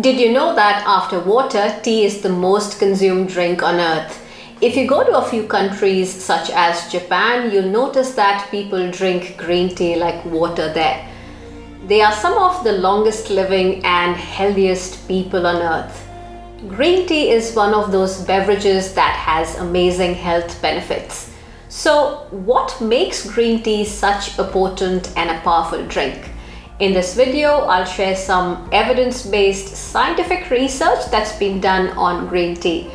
Did you know that after water, tea is the most consumed drink on earth? If you go to a few countries such as Japan, you'll notice that people drink green tea like water there. They are some of the longest living and healthiest people on earth. Green tea is one of those beverages that has amazing health benefits. So, what makes green tea such a potent and a powerful drink? In this video, I'll share some evidence-based scientific research that's been done on green tea.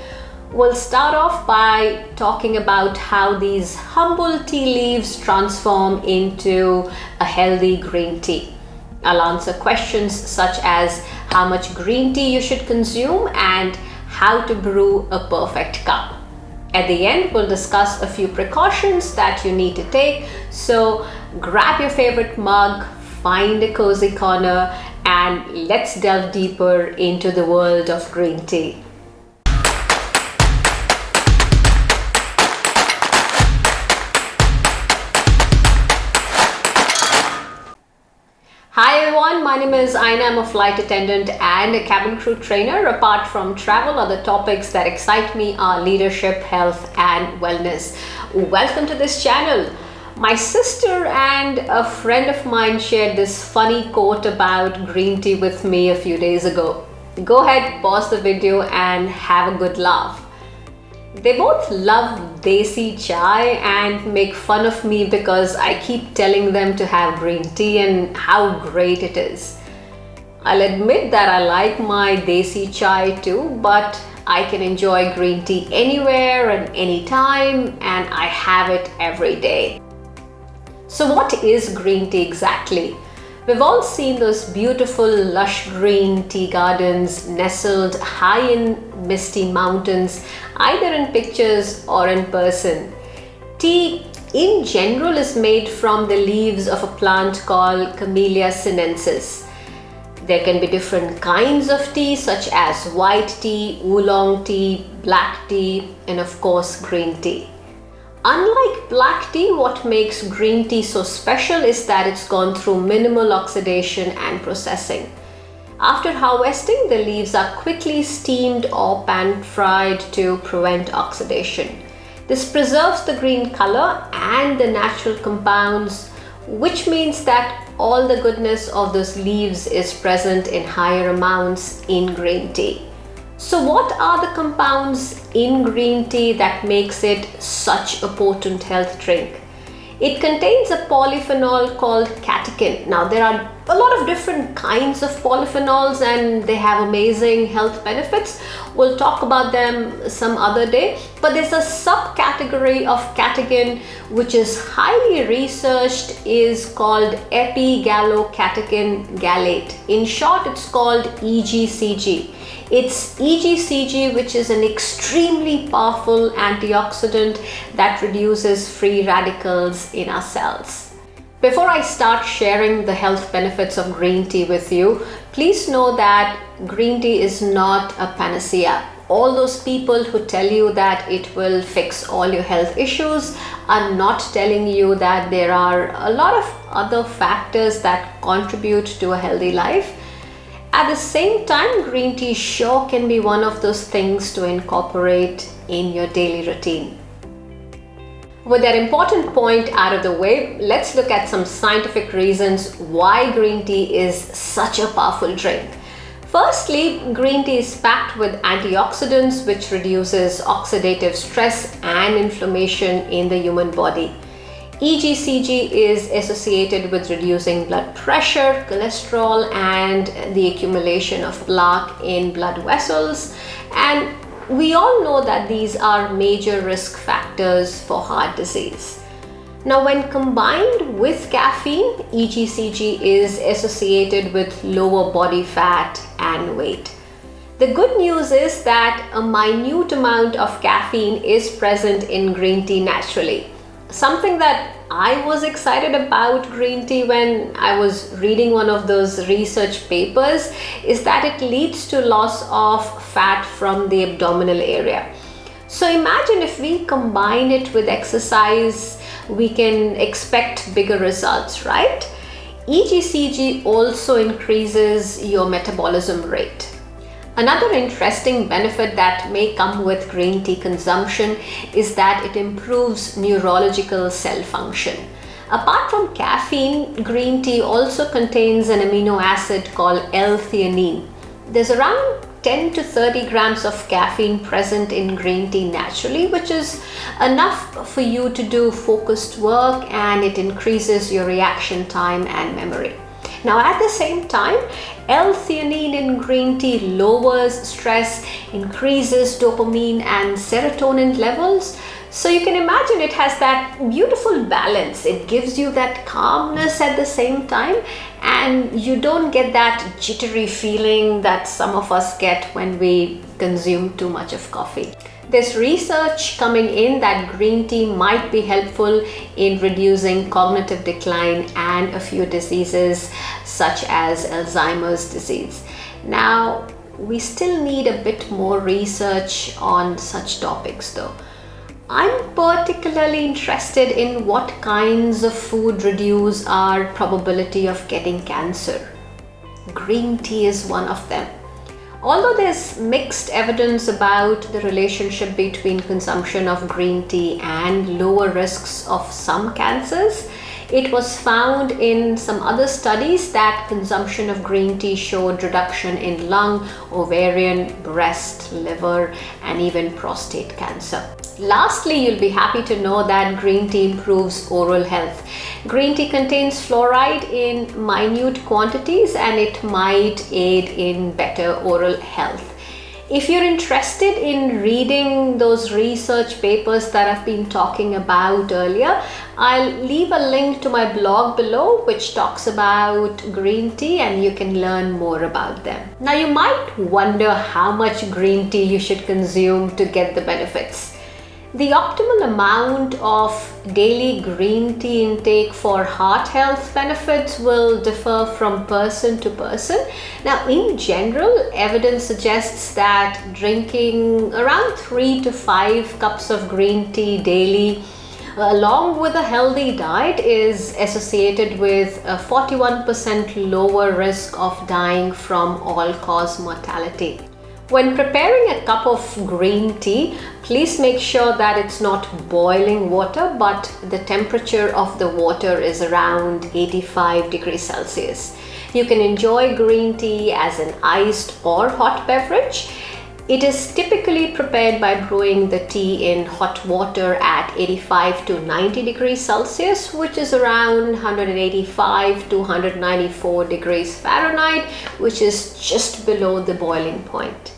We'll start off by talking about how these humble tea leaves transform into a healthy green tea. I'll answer questions such as how much green tea you should consume and how to brew a perfect cup. At the end, we'll discuss a few precautions that you need to take. So grab your favorite mug, find a cozy corner, and let's delve deeper into the world of green tea. Hi everyone, my name is Aiena. I'm a flight attendant and a cabin crew trainer. Apart from travel, other topics that excite me are leadership, health, and wellness. Welcome to this channel. My sister and a friend of mine shared this funny quote about green tea with me a few days ago. Go ahead, pause the video and have a good laugh. They both love desi chai and make fun of me because I keep telling them to have green tea and how great it is. I'll admit that I like my desi chai too, but I can enjoy green tea anywhere and anytime, and I have it every day. So what is green tea exactly? We've all seen those beautiful lush green tea gardens nestled high in misty mountains, either in pictures or in person. Tea in general is made from the leaves of a plant called Camellia Sinensis. There can be different kinds of tea such as white tea, oolong tea, black tea, and of course green tea. Unlike black tea, what makes green tea so special is that it's gone through minimal oxidation and processing. After harvesting, the leaves are quickly steamed or pan-fried to prevent oxidation. This preserves the green color and the natural compounds, which means that all the goodness of those leaves is present in higher amounts in green tea. So what are the compounds in green tea that makes it such a potent health drink? It contains a polyphenol called catechin. Now there are a lot of different kinds of polyphenols and they have amazing health benefits. We'll talk about them some other day, but there's a subcategory of catechin which is highly researched, is called epigallocatechin gallate. In short, it's called EGCG. It's EGCG, which is an extremely powerful antioxidant that reduces free radicals in our cells. Before I start sharing the health benefits of green tea with you, please know that green tea is not a panacea. All those people who tell you that it will fix all your health issues are not telling you that there are a lot of other factors that contribute to a healthy life. At the same time, green tea sure can be one of those things to incorporate in your daily routine. With that important point out of the way, let's look at some scientific reasons why green tea is such a powerful drink. Firstly, green tea is packed with antioxidants, which reduces oxidative stress and inflammation in the human body. EGCG is associated with reducing blood pressure, cholesterol, and the accumulation of plaque in blood vessels. And we all know that these are major risk factors for heart disease. Now, when combined with caffeine, EGCG is associated with lower body fat and weight. The good news is that a minute amount of caffeine is present in green tea naturally. Something that I was excited about green tea when I was reading one of those research papers is that it leads to loss of fat from the abdominal area. So imagine if we combine it with exercise, we can expect bigger results, right? EGCG also increases your metabolism rate. Another interesting benefit that may come with green tea consumption is that it improves neurological cell function. Apart from caffeine, green tea also contains an amino acid called L-theanine. There's around 10 to 30 grams of caffeine present in green tea naturally, which is enough for you to do focused work, and it increases your reaction time and memory. Now, at the same time, L-theanine in green tea lowers stress, increases dopamine and serotonin levels. So you can imagine it has that beautiful balance. It gives you that calmness at the same time, and you don't get that jittery feeling that some of us get when we consume too much of coffee. There's research coming in that green tea might be helpful in reducing cognitive decline and a few diseases such as Alzheimer's disease. Now, we still need a bit more research on such topics though. I'm particularly interested in what kinds of food reduce our probability of getting cancer. Green tea is one of them. Although there's mixed evidence about the relationship between consumption of green tea and lower risks of some cancers, it was found in some other studies that consumption of green tea showed reduction in lung, ovarian, breast, liver, and even prostate cancer. Lastly, you'll be happy to know that green tea improves oral health. Green tea contains fluoride in minute quantities, and it might aid in better oral health. If you're interested in reading those research papers that I've been talking about earlier, I'll leave a link to my blog below which talks about green tea, and you can learn more about them. Now, you might wonder how much green tea you should consume to get the benefits. The optimal amount of daily green tea intake for heart health benefits will differ from person to person. Now, in general, evidence suggests that drinking around 3 to 5 cups of green tea daily along with a healthy diet is associated with a 41% lower risk of dying from all-cause mortality. When preparing a cup of green tea, please make sure that it's not boiling water, but the temperature of the water is around 85 degrees Celsius. You can enjoy green tea as an iced or hot beverage. It is typically prepared by brewing the tea in hot water at 85 to 90 degrees Celsius, which is around 185 to 194 degrees Fahrenheit, which is just below the boiling point.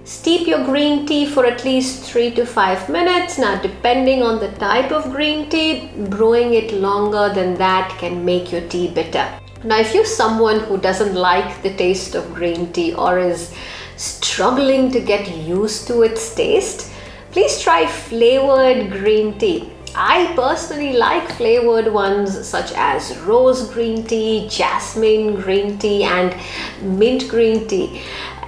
Steep your green tea for at least 3 to 5 minutes. Now, depending on the type of green tea, brewing it longer than that can make your tea bitter. Now, if you're someone who doesn't like the taste of green tea or is struggling to get used to its taste, please try flavored green tea. I personally like flavored ones such as rose green tea, jasmine green tea, and mint green tea.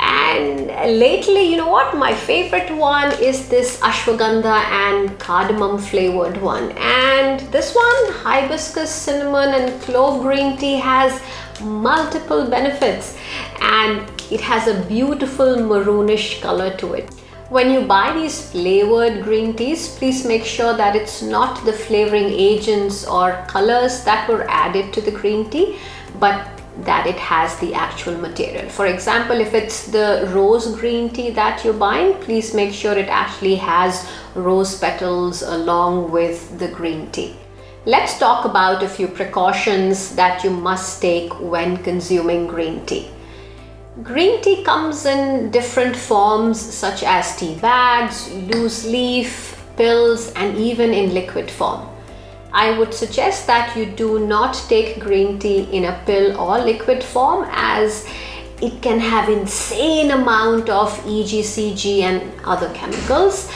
And lately, you know what? My favorite one is this ashwagandha and cardamom flavored one. And this one, hibiscus, cinnamon, and clove green tea, has multiple benefits, and it has a beautiful maroonish color to it. When you buy these flavored green teas, please make sure that it's not the flavoring agents or colors that were added to the green tea, but that it has the actual material. For example, if it's the rose green tea that you're buying, please make sure it actually has rose petals along with the green tea. Let's talk about a few precautions that you must take when consuming green tea. Green tea comes in different forms such as tea bags, loose leaf, pills, and even in liquid form. I would suggest that you do not take green tea in a pill or liquid form, as it can have insane amount of EGCG and other chemicals.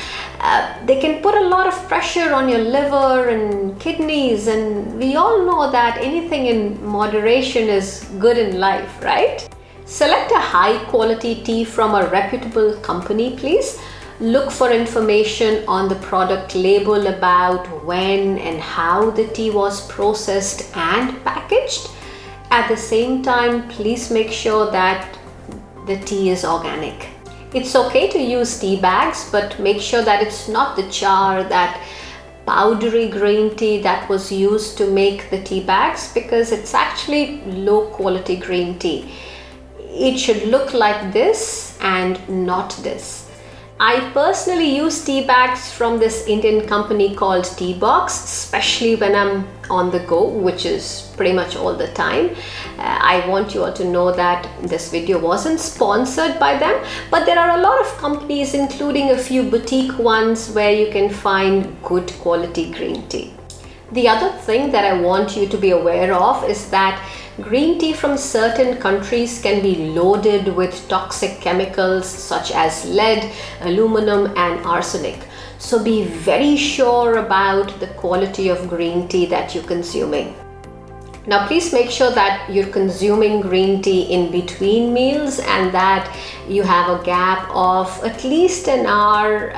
They can put a lot of pressure on your liver and kidneys, and we all know that anything in moderation is good in life, right? Select a high quality tea from a reputable company, please. Look for information on the product label about when and how the tea was processed and packaged. At the same time, please make sure that the tea is organic. It's okay to use tea bags, but make sure that it's not the char, that powdery green tea that was used to make the tea bags, because it's actually low quality green tea. It should look like this and not this. I personally use tea bags from this Indian company called Tea Box, especially when I'm on the go, which is pretty much all the time. I want you all to know that this video wasn't sponsored by them, but there are a lot of companies, including a few boutique ones, where you can find good quality green tea. The other thing that I want you to be aware of is that green tea from certain countries can be loaded with toxic chemicals such as lead, aluminum and arsenic. So be very sure about the quality of green tea that you're consuming. Now please make sure that you're consuming green tea in between meals and that you have a gap of at least an hour,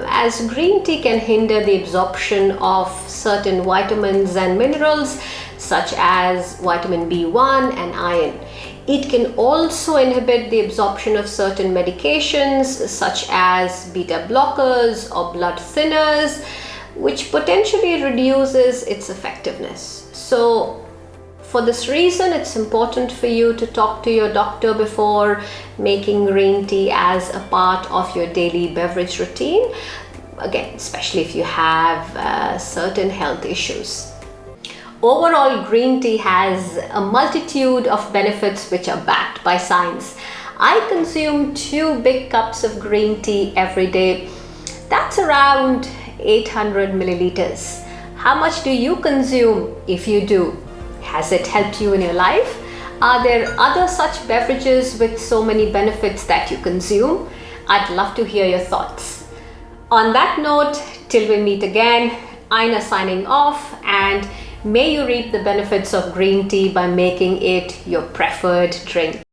as green tea can hinder the absorption of certain vitamins and minerals such as vitamin B1 and iron. It can also inhibit the absorption of certain medications such as beta blockers or blood thinners, which potentially reduces its effectiveness. So for this reason, it's important for you to talk to your doctor before making green tea as a part of your daily beverage routine. Again, especially if you have certain health issues. Overall, green tea has a multitude of benefits which are backed by science. I consume 2 big cups of green tea every day. That's around 800 milliliters. How much do you consume if you do? Has it helped you in your life? Are there other such beverages with so many benefits that you consume? I'd love to hear your thoughts. On that note, till we meet again, Aiena signing off, and may you reap the benefits of green tea by making it your preferred drink.